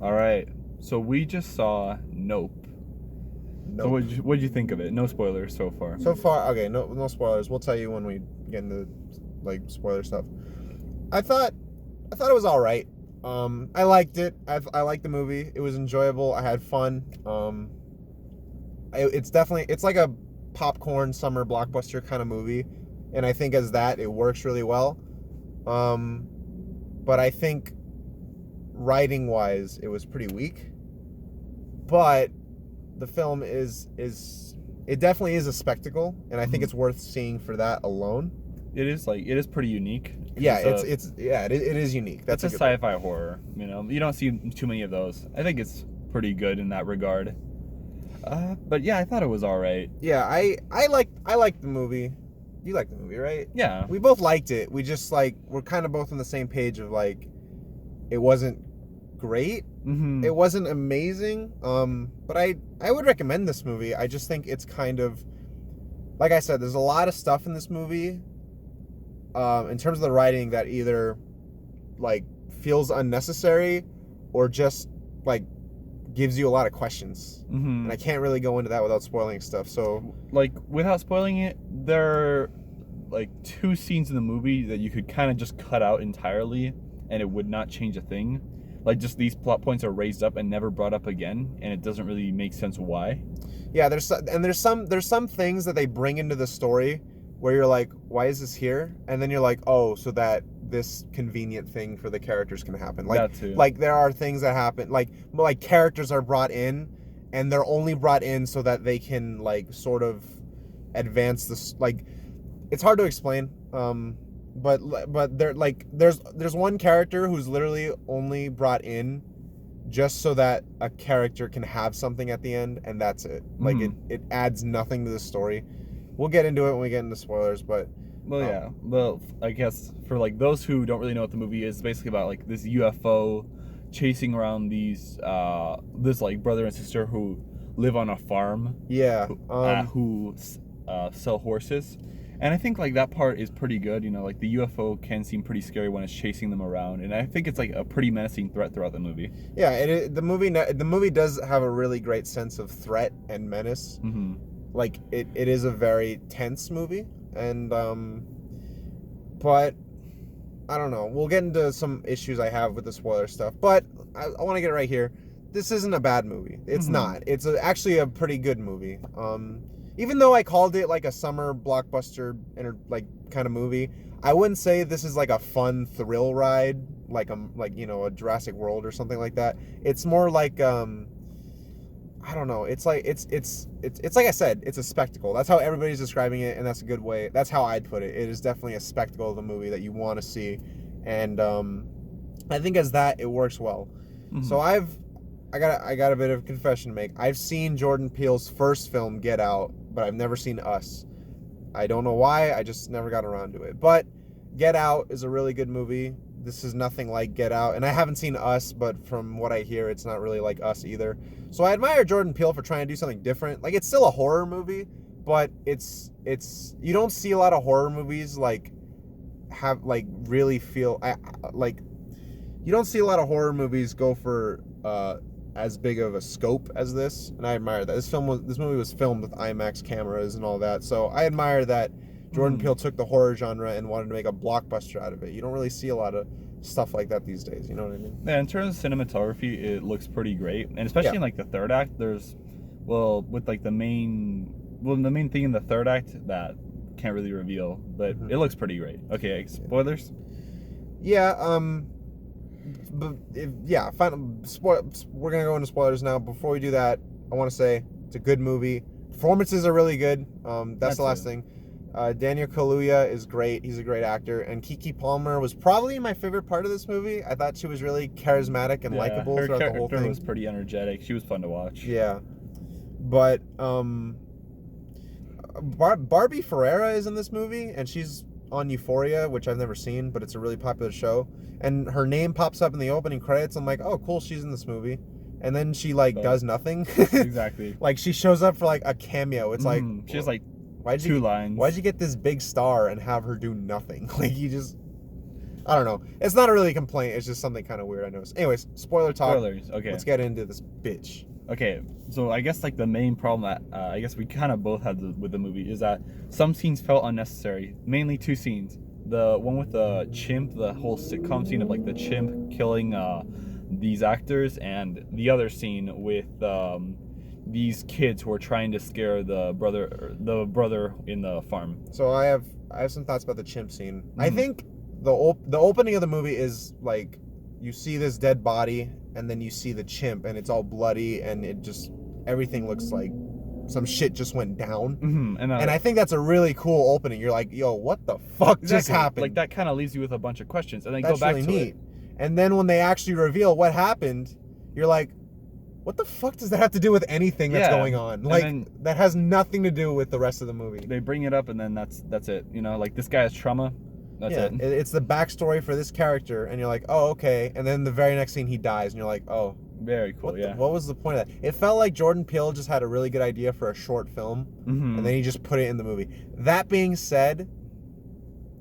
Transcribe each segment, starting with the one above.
All right. So we just saw Nope. So what'd you think of it? No spoilers so far. So far, okay, no spoilers. We'll tell you when we get into like spoiler stuff. I thought it was all right. I liked it. I liked the movie. It was enjoyable. I had fun. It's like a popcorn summer blockbuster kind of movie, and I think as that it works really well. But I think writing wise, it was pretty weak. But the film is it definitely is a spectacle, and I think it's worth seeing for that alone. It is pretty unique. Yeah, it is unique. That's a sci-fi horror. You know, you don't see too many of those. I think it's pretty good in that regard. But yeah, I thought it was all right. Yeah, I liked the movie. You liked the movie, right? Yeah. We both liked it. We just we're kind of both on the same page of it wasn't great. Mm-hmm. It wasn't amazing. But I would recommend this movie. I just think it's kind of, like I said, there's a lot of stuff in this movie. In terms of the writing that either feels unnecessary or just gives you a lot of questions. Mm-hmm. And I can't really go into that without spoiling stuff. So without spoiling it, there are 2 scenes in the movie that you could kind of just cut out entirely and it would not change a thing. Just these plot points are raised up and never brought up again, and it doesn't really make sense why. Yeah, there's some things that they bring into the story where you're like, why is this here? And then you're like, oh, so that this convenient thing for the characters can happen. That too. There are things that happen, like characters are brought in, and they're only brought in so that they can sort of advance this. It's hard to explain. But there's one character who's literally only brought in just so that a character can have something at the end, and that's it. It adds nothing to the story. We'll get into it when we get into spoilers, but yeah. Well, I guess for those who don't really know what the movie is, it's basically about this UFO chasing around these this brother and sister who live on a farm. Yeah. Who sell horses. And I think that part is pretty good. You know, the UFO can seem pretty scary when it's chasing them around, and I think it's a pretty menacing threat throughout the movie. Yeah, the movie does have a really great sense of threat and menace. Mm-hmm. It is a very tense movie, and but I don't know. We'll get into some issues I have with the spoiler stuff, but I want to get right here. This isn't a bad movie. It's not. It's actually a pretty good movie. Even though I called it a summer blockbuster kind of movie, I wouldn't say this is a fun thrill ride, a Jurassic World or something like that. It's more I don't know. It's like I said, it's a spectacle. That's how everybody's describing it, and that's a good way. That's how I'd put it. It is definitely a spectacle of the movie that you want to see, and I think as that it works well. Mm-hmm. So I got a bit of a confession to make. I've seen Jordan Peele's first film, Get Out, but I've never seen Us. I don't know why. I just never got around to it. But Get Out is a really good movie. This is nothing like Get Out. And I haven't seen Us, but from what I hear, it's not really like Us either. So I admire Jordan Peele for trying to do something different. It's still a horror movie, but it's you don't see a lot of horror movies really feel you don't see a lot of horror movies go for as big of a scope as this, and I admire that. This movie was filmed with IMAX cameras and all that, so I admire that Jordan Peele took the horror genre and wanted to make a blockbuster out of it. You don't really see a lot of stuff like that these days, you know what I mean? Yeah, in terms of cinematography, it looks pretty great, and especially in the third act, there's the main thing in the third act that can't really reveal, but it looks pretty great. Okay, spoilers? Yeah, we're gonna go into spoilers now. Before we do that, I want to say it's a good movie. Performances are really good. That's the last thing. Daniel Kaluuya is great. He's a great actor. And Keke Palmer was probably my favorite part of this movie. I thought she was really charismatic and likable throughout the whole thing. Her character was pretty energetic. She was fun to watch. Yeah. But Barbie Ferreira is in this movie, and she's on Euphoria, which I've never seen, but it's a really popular show. And her name pops up in the opening credits. I'm like, oh, cool, she's in this movie. And then she does nothing. Exactly. She shows up for a cameo. It's she has 2 lines. Why'd you get this big star and have her do nothing? You just I don't know. It's not a really complaint. It's just something kind of weird I noticed. Anyways, spoiler talk. Spoilers. Okay. Let's get into this bitch. Okay, so I guess like the main problem that I guess we kind of both had with the movie is that some scenes felt unnecessary. Mainly two scenes. The one with the chimp, the whole sitcom scene of like the chimp killing these actors, and the other scene with these kids who are trying to scare the brother in the farm. So I have some thoughts about the chimp scene. I think the opening of the movie is like you see this dead body and then you see the chimp and it's all bloody and it just everything looks like some shit just went down. And I think that's a really cool opening. You're like, yo, what the fuck just happened? Like that kind of leaves you with a bunch of questions, and then that's go back really to neat. it. And then when they actually reveal what happened, you're like, what the fuck does that have to do with anything that's going on? Like that has nothing to do with the rest of the movie. They bring it up and then that's it. You know, like this guy has trauma. That's it. It's the backstory for this character, and you're like, oh, okay. And then the very next scene, he dies, and you're like, oh, very cool. What was the point of that? It felt like Jordan Peele just had a really good idea for a short film, and then he just put it in the movie. That being said,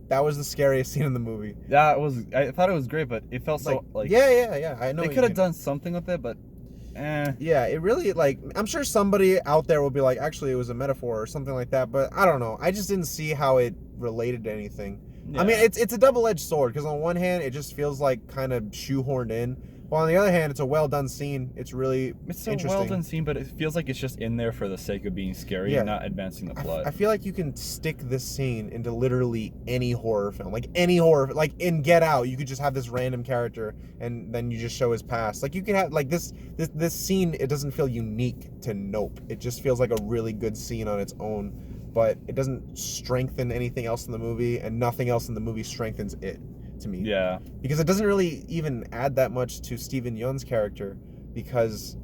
that was the scariest scene in the movie. I thought it was great, but it felt so like yeah. I know they could have done something with it, but yeah, it really like I'm sure somebody out there will be like, actually, it was a metaphor or something like that. But I don't know. I just didn't see how it related to anything. Yeah. I mean, it's a double-edged sword because on one hand, it just feels like kind of shoehorned in. While on the other hand, it's a well-done scene. It's really interesting. A well-done scene, but it feels like it's just in there for the sake of being scary and not advancing the plot. I feel like you can stick this scene into literally any horror film. Like any horror, like in Get Out, you could just have this random character and then you just show his past. Like you could have like this scene. It doesn't feel unique to Nope. It just feels like a really good scene on its own, but it doesn't strengthen anything else in the movie, and nothing else in the movie strengthens it. To me, because it doesn't really even add that much to Steven Yeun's character, because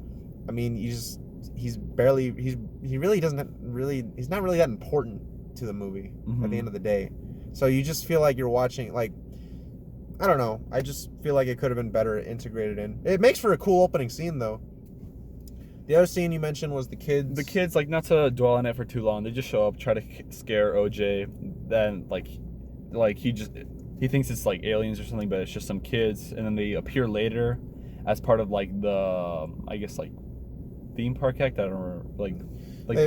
I mean he's not really that important to the movie at the end of the day. So you just feel like you're watching, like, I don't know, I just feel like it could have been better integrated in. It makes for a cool opening scene though. The other scene you mentioned was the kids. The kids, like, not to dwell on it for too long, they just show up, try to scare OJ, then like he thinks it's like aliens or something, but it's just some kids, and then they appear later as part of like the, I guess, like theme park act. I don't remember, like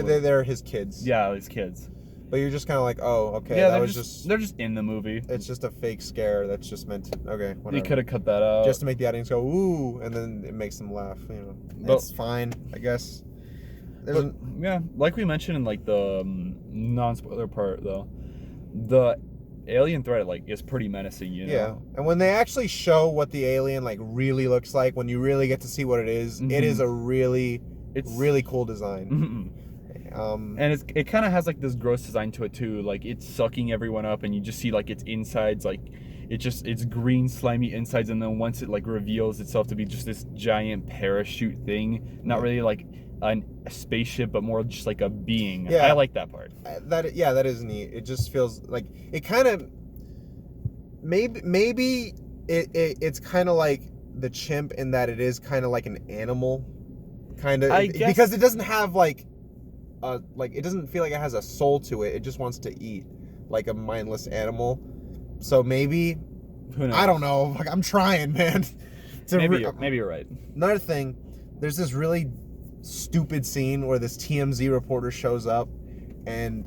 they're his kids. Yeah, his kids. But you're just kind of like, oh, okay, yeah, they're just in the movie. It's just a fake scare that's just meant to, okay, whatever. You could have cut that out just to make the audience go ooh, and then it makes them laugh. You know, that's fine, I guess. Yeah, like we mentioned in like the non-spoiler part though, the alien threat like is pretty menacing, you know. Yeah, and when they actually show what the alien like really looks like, when you really get to see what it is, it is a really cool design. And it kind of has like this gross design to it too. Like it's sucking everyone up, and you just see like its insides, like it's green slimy insides, and then once it like reveals itself to be just this giant parachute thing, not really like a spaceship, but more just like a being. Yeah, I like that part. That is neat. It just feels like it kind of maybe it's kind of like the chimp in that it is kind of like an animal, kind of, because it doesn't have like it doesn't feel like it has a soul to it. It just wants to eat like a mindless animal. So maybe, who knows? I don't know. Like, I'm trying, man. Maybe you're right. Another thing, there's this really stupid scene where this TMZ reporter shows up, and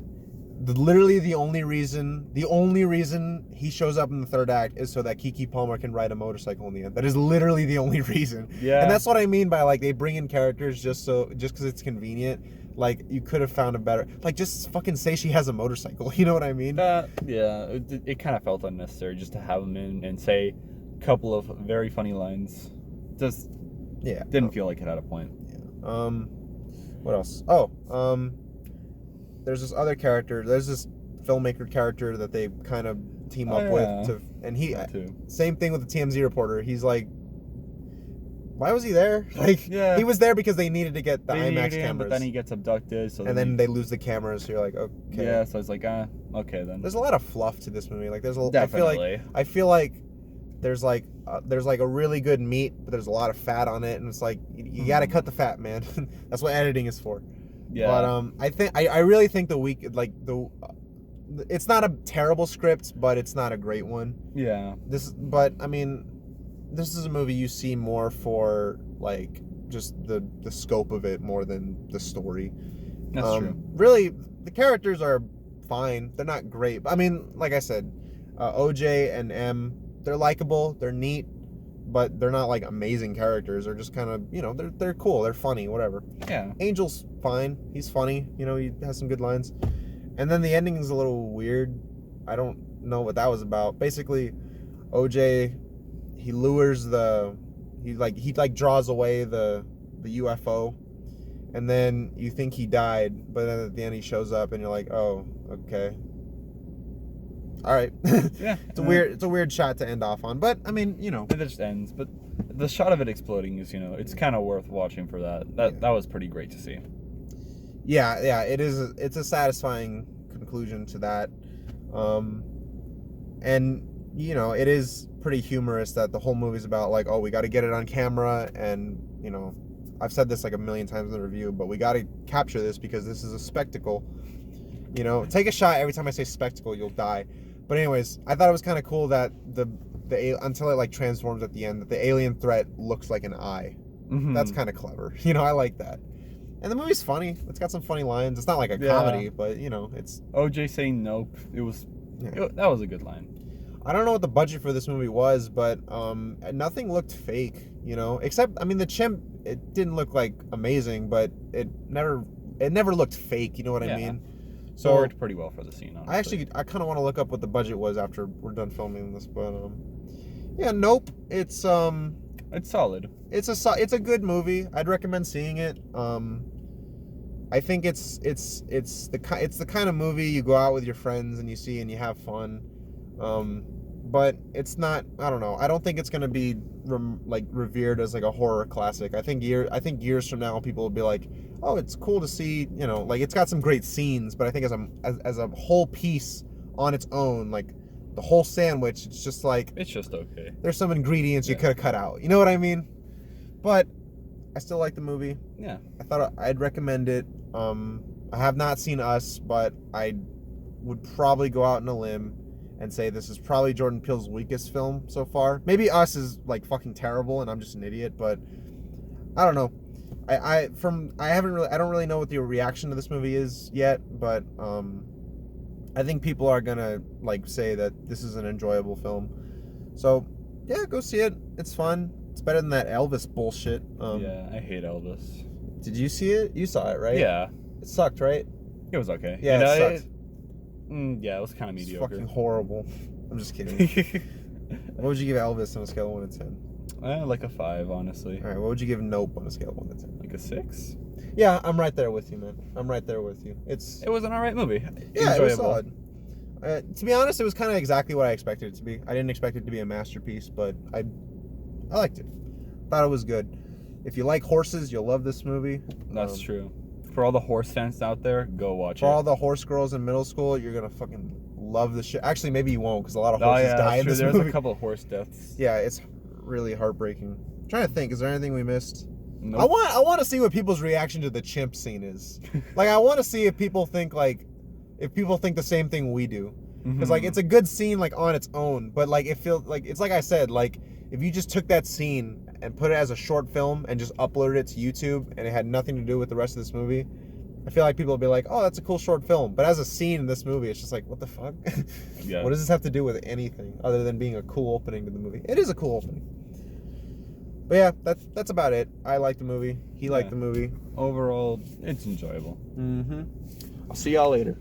literally the only reason he shows up in the third act is so that Keke Palmer can ride a motorcycle in the end. That is literally the only reason. Yeah. And that's what I mean by like they bring in characters just because it's convenient. Like, you could have found a better, like, just fucking say she has a motorcycle. You know what I mean? Yeah, it kind of felt unnecessary just to have them in and say a couple of very funny lines. Just didn't feel like it had a point. Yeah. What else? Oh, there's this other character. There's this filmmaker character that they kind of team up with, and same thing with the TMZ reporter. He's like, why was he there? Like, he was there because they needed to get the IMAX cameras. But then he gets abducted, then they lose the cameras. So you're like, okay. Yeah, so it's like, okay then. There's a lot of fluff to this movie. Like, Definitely. I feel like there's like a really good meat, but there's a lot of fat on it, and it's like you got to cut the fat, man. That's what editing is for. Yeah. But I really think it's not a terrible script, but it's not a great one. Yeah. But I mean, this is a movie you see more for like just the scope of it more than the story. That's true. Really, the characters are fine. They're not great. I mean, like I said, OJ and M, they're likable, they're neat, but they're not like amazing characters. They're just kind of, you know, they're cool, they're funny, whatever. Yeah. Angel's fine. He's funny. You know, he has some good lines. And then the ending is a little weird. I don't know what that was about. Basically, OJ, he lures he draws away the UFO, and then you think he died, but then at the end he shows up, and you're like, oh, okay, all right. Yeah. It's a weird shot to end off on, but I mean, you know, It just ends, but the shot of it exploding is, you know, it's kind of worth watching for that. That was pretty great to see. yeah, it is. It's a satisfying conclusion to that, and you know, it is pretty humorous that the whole movie's about like, oh, we got to get it on camera, and you know, I've said this like a million times in the review, but we got to capture this because this is a spectacle. You know, take a shot every time I say spectacle, you'll die. But anyways, I thought it was kind of cool that until it like transforms at the end, that the alien threat looks like an eye. Mm-hmm. That's kind of clever. You know, I like that. And the movie's funny. It's got some funny lines. It's not like a comedy, but you know, it's OJ saying nope. That was a good line. I don't know what the budget for this movie was, but nothing looked fake, you know, except, I mean, the chimp, it didn't look like amazing, but it never looked fake, you know what I mean? So it worked pretty well for the scene, honestly. I kind of want to look up what the budget was after we're done filming this, but yeah, nope. It's solid. It's a good movie. I'd recommend seeing it. I think it's the kind of movie you go out with your friends and you see and you have fun. But it's not, I don't know. I don't think it's going to be revered as like a horror classic. I think years from now people will be like, "Oh, it's cool to see, you know, like it's got some great scenes, but I think as a whole piece on its own, like the whole sandwich, it's just okay. There's some ingredients you could have cut out. You know what I mean? But I still like the movie. Yeah. I thought I'd recommend it. I have not seen Us, but I would probably go out on a limb and say this is probably Jordan Peele's weakest film so far. Maybe Us is like fucking terrible and I'm just an idiot, but I don't know. I don't really know what the reaction to this movie is yet, but I think people are gonna like say that this is an enjoyable film. So yeah, go see it. It's fun. It's better than that Elvis bullshit. Yeah, I hate Elvis. Did you see it? You saw it, right? Yeah. It sucked, right? It was okay. Yeah, it sucked. Yeah, it was kind of mediocre. It's fucking horrible. I'm just kidding. What would you give Elvis on a scale of 1 to 10? Like a 5, honestly. All right, what would you give Nope on a scale of 1 to 10? Like a 6? Yeah, I'm right there with you, man. I'm right there with you. It was an alright movie. Yeah, Enjoyable. it was solid. To be honest, it was kind of exactly what I expected it to be. I didn't expect it to be a masterpiece, but I liked it. Thought it was good. If you like horses, you'll love this movie. That's true. For all the horse fans out there, go watch it. For all the horse girls in middle school, you're gonna fucking love this shit. Actually, maybe you won't, because a lot of horses die in this movie. There's a couple of horse deaths. Yeah, it's really heartbreaking. I'm trying to think, is there anything we missed? Nope. I want to see what people's reaction to the chimp scene is. Like, I want to see if people think the same thing we do. Because like it's a good scene like on its own, but like it feels like it's like I said, like if you just took that scene and put it as a short film and just uploaded it to YouTube and it had nothing to do with the rest of this movie, I feel like people would be like, oh, that's a cool short film. But as a scene in this movie, it's just like, what the fuck? Yeah. What does this have to do with anything other than being a cool opening to the movie? It is a cool opening. But yeah, that's about it. I like the movie. He liked the movie. Overall, it's enjoyable. I'll see y'all later.